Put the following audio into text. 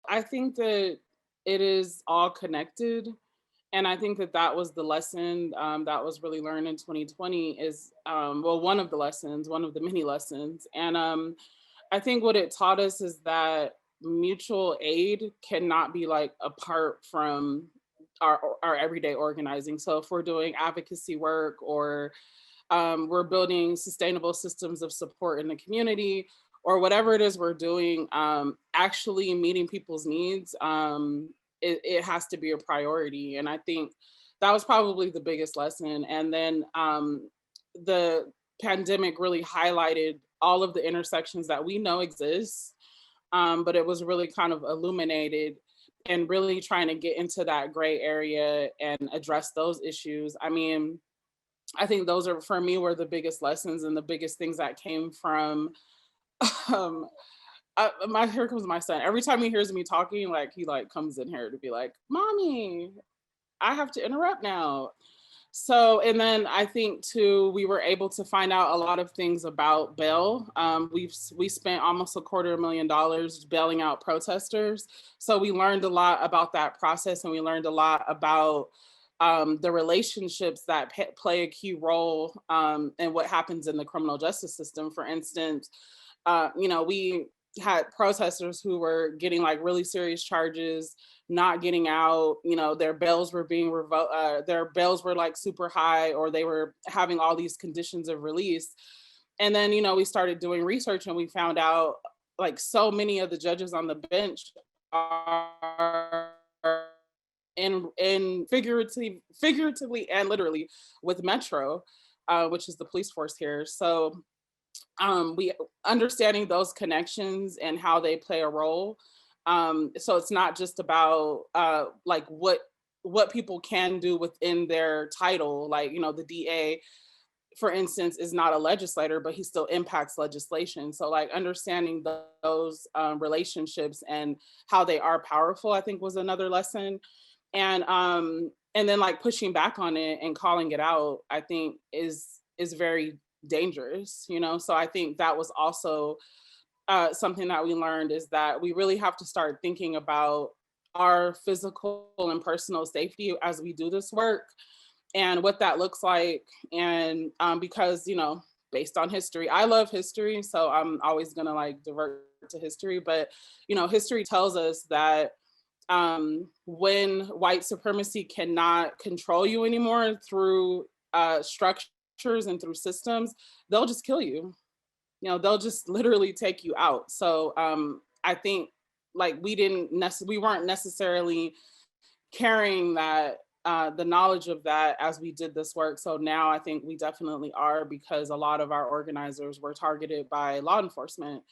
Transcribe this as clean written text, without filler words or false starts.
I think that it is all connected. And I think that that was the lesson that was really learned in 2020 is, well, one of the lessons, one of the many lessons. And I think what it taught us is that mutual aid cannot be like apart from our everyday organizing. So if we're doing advocacy work or we're building sustainable systems of support in the community or whatever it is we're doing, actually meeting people's needs, it has to be a priority. And I think that was probably the biggest lesson. And then the pandemic really highlighted all of the intersections that we know exist, but it was really kind of illuminated and really trying to get into that gray area and address those issues. I mean, I think those are for me were the biggest lessons and the biggest things that came from um here comes my son. Every time he hears me talking, like he like comes in here to be like, "Mommy, I have to interrupt now." So, and then I think too, we were able to find out a lot of things about bail. We spent almost $250,000 bailing out protesters. So we learned a lot about that process, and we learned a lot about the relationships that play a key role in what happens in the criminal justice system. For instance, we had protesters who were getting like really serious charges, not getting out. Their bails were being revoked. Their bails were like super high, or they were having all these conditions of release. And then, we started doing research and we found out like so many of the judges on the bench are in figuratively and literally with Metro, which is the police force here. So we understanding those connections and how they play a role. So it's not just about like what people can do within their title. Like, the DA, for instance, is not a legislator, but he still impacts legislation. So like understanding those relationships and how they are powerful, I think was another lesson. And then like pushing back on it and calling it out, I think is very dangerous. So I think that was also something that we learned, is that we really have to start thinking about our physical and personal safety as we do this work and what that looks like. And because, based on history, I love history, so I'm always going to like divert to history. But, history tells us that when white supremacy cannot control you anymore through structures and through systems, they'll just kill you. They'll just literally take you out. So I think like we weren't necessarily carrying that the knowledge of that as we did this work. So now I think we definitely are, because a lot of our organizers were targeted by law enforcement.